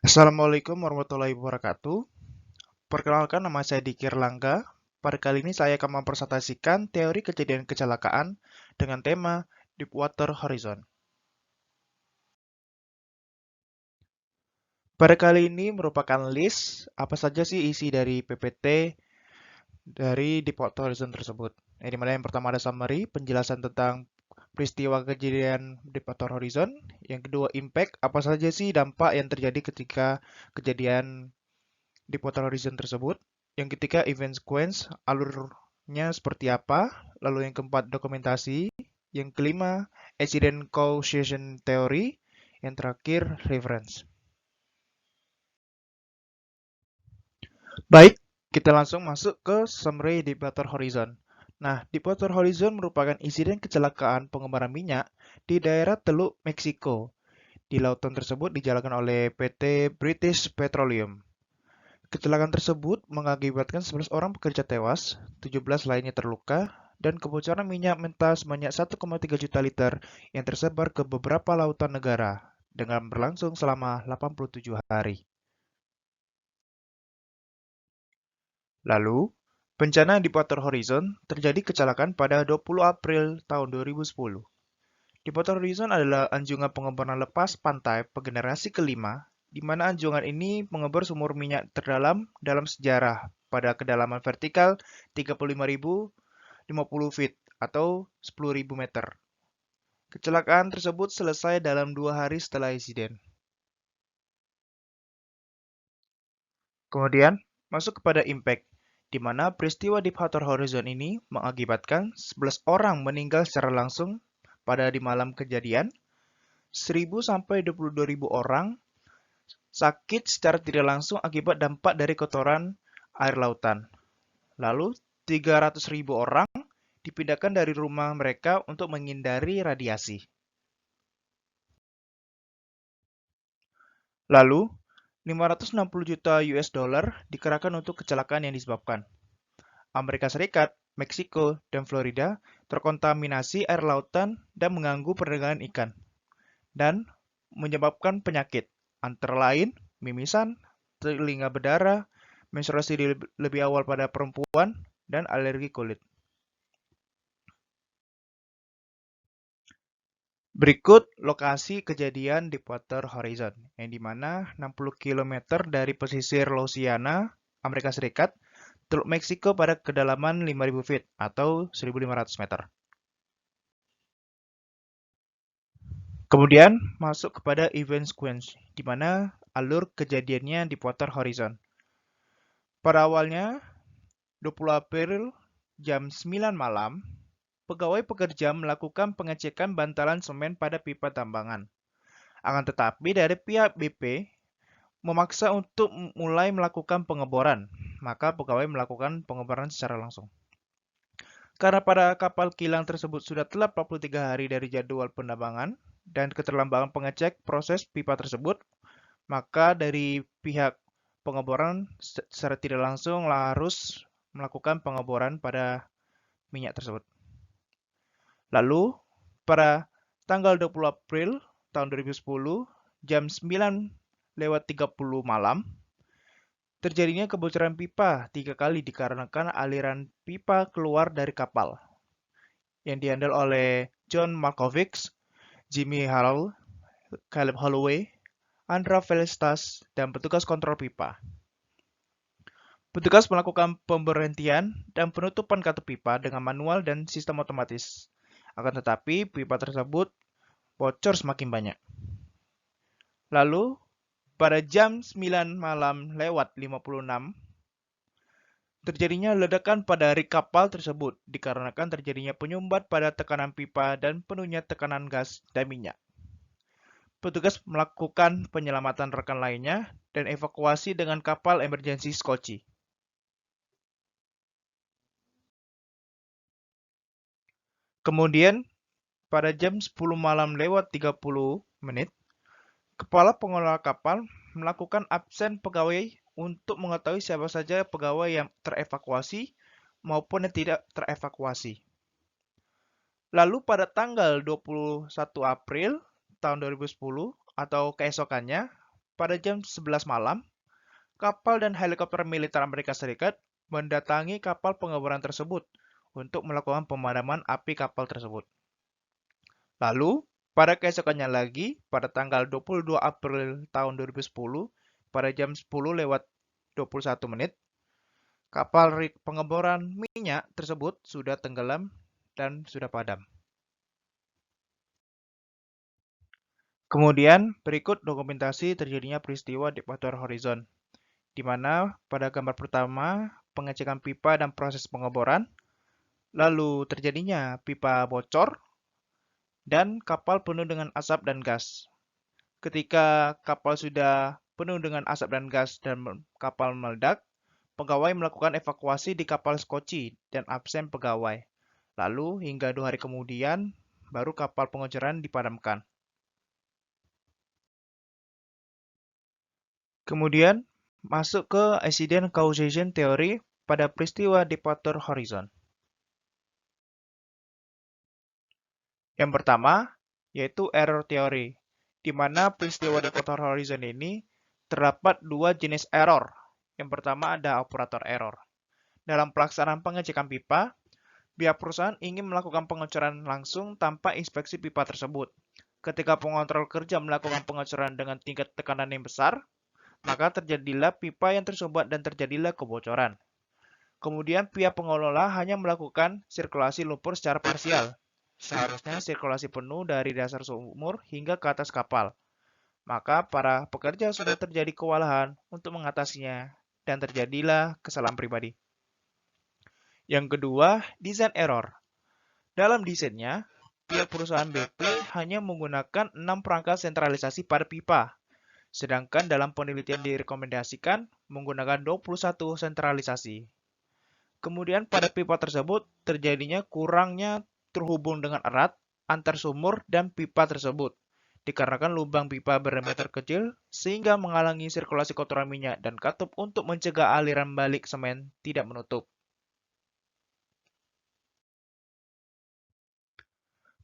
Assalamualaikum warahmatullahi wabarakatuh. Perkenalkan, nama saya Diki Erlangga. Pada kali ini saya akan mempresentasikan teori kejadian kecelakaan dengan tema Deepwater Horizon. Pada kali ini merupakan list apa saja sih isi dari PPT dari Deepwater Horizon tersebut. Di mana yang pertama ada summary, penjelasan tentang peristiwa kejadian Deepwater Horizon. Yang kedua, impact, apa saja sih dampak yang terjadi ketika kejadian Deepwater Horizon tersebut. Yang ketiga, event sequence, alurnya seperti apa. Lalu yang keempat, dokumentasi. Yang kelima, accident causation theory. Yang terakhir, reference. Baik, kita langsung masuk ke summary Deepwater Horizon. Nah, Deepwater Horizon merupakan insiden kecelakaan pengembaraan minyak di daerah Teluk Meksiko. Di lautan tersebut dijalankan oleh PT British Petroleum. Kecelakaan tersebut mengakibatkan 11 orang pekerja tewas, 17 lainnya terluka, dan kebocoran minyak mentah sebanyak 1,3 juta liter yang tersebar ke beberapa lautan negara dengan berlangsung selama 87 hari. Lalu, bencana di Deepwater Horizon terjadi kecelakaan pada 20 April tahun 2010. Deepwater Horizon adalah anjungan pengeboran lepas pantai pegenerasi kelima, di mana anjungan ini mengebor sumur minyak terdalam dalam sejarah pada kedalaman vertikal 35.050 feet atau 10.000 meter. Kecelakaan tersebut selesai dalam 2 hari setelah insiden. Kemudian, masuk kepada impact, di mana peristiwa Deepwater Horizon ini mengakibatkan 11 orang meninggal secara langsung pada di malam kejadian, 1.000 sampai 22.000 orang sakit secara tidak langsung akibat dampak dari kotoran air lautan. Lalu, 300.000 orang dipindahkan dari rumah mereka untuk menghindari radiasi. Lalu, 560 juta US dollar dikerahkan untuk kecelakaan yang disebabkan. Amerika Serikat, Meksiko, dan Florida terkontaminasi air lautan dan mengganggu perdagangan ikan, dan menyebabkan penyakit, antara lain mimisan, telinga berdarah, menstruasi lebih awal pada perempuan, dan alergi kulit. Berikut lokasi kejadian Deepwater Horizon, yang dimana 60 km dari pesisir Louisiana, Amerika Serikat, Teluk Meksiko pada kedalaman 5.000 feet atau 1.500 meter. Kemudian masuk kepada event sequence, di mana alur kejadiannya Deepwater Horizon. Pada awalnya, 20 April jam 9 malam, pegawai pekerja melakukan pengecekan bantalan semen pada pipa tambangan. Akan tetapi dari pihak BP memaksa untuk mulai melakukan pengeboran, maka pegawai melakukan pengeboran secara langsung. Karena pada kapal kilang tersebut sudah telah 43 hari dari jadwal penambangan dan keterlambatan pengecek proses pipa tersebut, maka dari pihak pengeboran secara tidak langsung harus melakukan pengeboran pada minyak tersebut. Lalu, pada tanggal 20 April tahun 2010, jam 9:30 malam, terjadinya kebocoran pipa 3 kali dikarenakan aliran pipa keluar dari kapal yang dihandle oleh John Markovich, Jimmy Harrell, Caleb Holloway, Andra Velastas, dan petugas kontrol pipa. Petugas melakukan pemberhentian dan penutupan katup pipa dengan manual dan sistem otomatis. Akan tetapi, pipa tersebut bocor semakin banyak. Lalu, pada jam 9 malam lewat 56, terjadinya ledakan pada rig kapal tersebut dikarenakan terjadinya penyumbat pada tekanan pipa dan penuhnya tekanan gas dan minyak. Petugas melakukan penyelamatan rekan lainnya dan evakuasi dengan kapal emergency Scotchy. Kemudian, pada jam 10 malam lewat 30 menit, kepala pengelola kapal melakukan absen pegawai untuk mengetahui siapa saja pegawai yang terevakuasi maupun yang tidak terevakuasi. Lalu pada tanggal 21 April tahun 2010 atau keesokannya, pada jam 11 malam, kapal dan helikopter militer Amerika Serikat mendatangi kapal pengeboran tersebut untuk melakukan pemadaman api kapal tersebut. Lalu, pada keesokannya lagi, pada tanggal 22 April tahun 2010, pada jam 10:21 menit, kapal pengeboran minyak tersebut sudah tenggelam dan sudah padam. Kemudian, berikut dokumentasi terjadinya peristiwa Deepwater Horizon, di mana pada gambar pertama, pengecekan pipa dan proses pengeboran, lalu terjadinya pipa bocor, dan kapal penuh dengan asap dan gas. Ketika kapal sudah penuh dengan asap dan gas dan kapal meledak, pegawai melakukan evakuasi di kapal skoci dan absen pegawai. Lalu, hingga 2 hari kemudian, baru kapal pengecoran dipadamkan. Kemudian, masuk ke accident causation theory pada peristiwa Deepwater Horizon. Yang pertama, yaitu error theory, di mana peristiwa Deepwater Horizon ini terdapat dua jenis error. Yang pertama ada operator error. Dalam pelaksanaan pengecekan pipa, pihak perusahaan ingin melakukan pengecoran langsung tanpa inspeksi pipa tersebut. Ketika pengontrol kerja melakukan pengecoran dengan tingkat tekanan yang besar, maka terjadilah pipa yang tersumbat dan terjadilah kebocoran. Kemudian pihak pengelola hanya melakukan sirkulasi lumpur secara parsial. Seharusnya sirkulasi penuh dari dasar sumur hingga ke atas kapal. Maka para pekerja sudah terjadi kewalahan untuk mengatasinya dan terjadilah kesalahan pribadi. Yang kedua, design error. Dalam desainnya, pihak perusahaan BP hanya menggunakan 6 perangkat sentralisasi pada pipa. Sedangkan dalam penelitian direkomendasikan menggunakan 21 sentralisasi. Kemudian pada pipa tersebut terjadinya kurangnya terhubung dengan erat antar sumur dan pipa tersebut. Dikarenakan lubang pipa berdiameter kecil sehingga menghalangi sirkulasi kotoran minyak dan katup untuk mencegah aliran balik semen tidak menutup.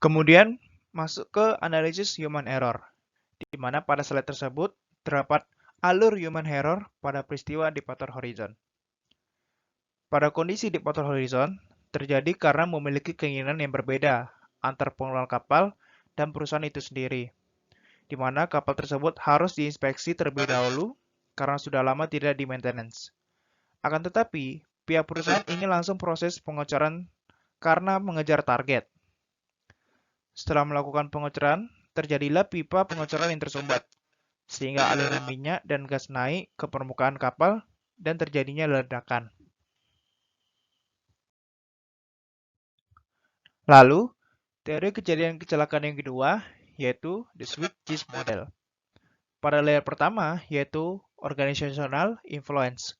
Kemudian masuk ke analisis human error, di mana pada slide tersebut terdapat alur human error pada peristiwa Deepwater Horizon. Pada kondisi Deepwater Horizon, terjadi karena memiliki keinginan yang berbeda antar pengelola kapal dan perusahaan itu sendiri, di mana kapal tersebut harus diinspeksi terlebih dahulu karena sudah lama tidak di-maintenance. Akan tetapi, pihak perusahaan ingin langsung proses pengecoran karena mengejar target. Setelah melakukan pengecoran, terjadilah pipa pengecoran yang tersumbat, sehingga aliran minyak dan gas naik ke permukaan kapal dan terjadinya ledakan. Lalu, teori kejadian kecelakaan yang kedua, yaitu the sweet cheese model. Pada layer pertama, yaitu organizational influence.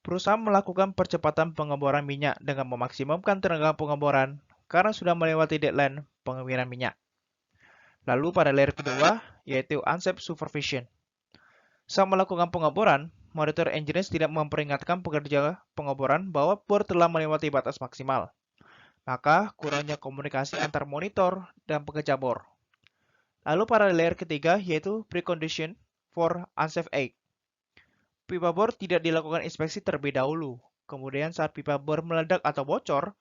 Perusahaan melakukan percepatan pengeboran minyak dengan memaksimumkan tenaga pengeboran karena sudah melewati deadline pengemiran minyak. Lalu pada layer kedua, yaitu unsafe supervision. Saat melakukan pengeboran, monitor engineers tidak memperingatkan pekerja pengeboran bahwa bor telah melewati batas maksimal. Maka kurangnya komunikasi antar monitor dan pekerja bor. Lalu pada layer ketiga, yaitu precondition for unsafe act. Pipa bor tidak dilakukan inspeksi terlebih dahulu. Kemudian saat pipa bor meledak atau bocor,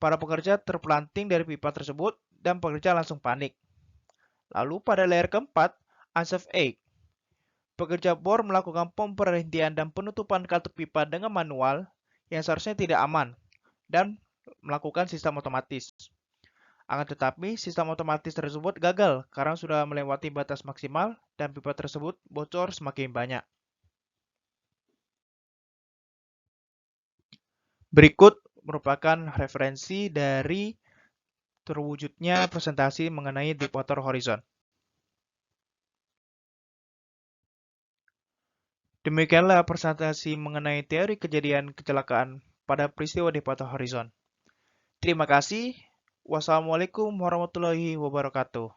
para pekerja terpelanting dari pipa tersebut dan pekerja langsung panik. Lalu pada layer keempat, unsafe act. Pekerja bor melakukan pemberhentian dan penutupan katup pipa dengan manual yang seharusnya tidak aman dan melakukan sistem otomatis. Akan tetapi, sistem otomatis tersebut gagal karena sudah melewati batas maksimal dan pipa tersebut bocor semakin banyak. Berikut merupakan referensi dari terwujudnya presentasi mengenai Deepwater Horizon. Demikianlah presentasi mengenai teori kejadian kecelakaan pada peristiwa Deepwater Horizon. Terima kasih. Wassalamualaikum warahmatullahi wabarakatuh.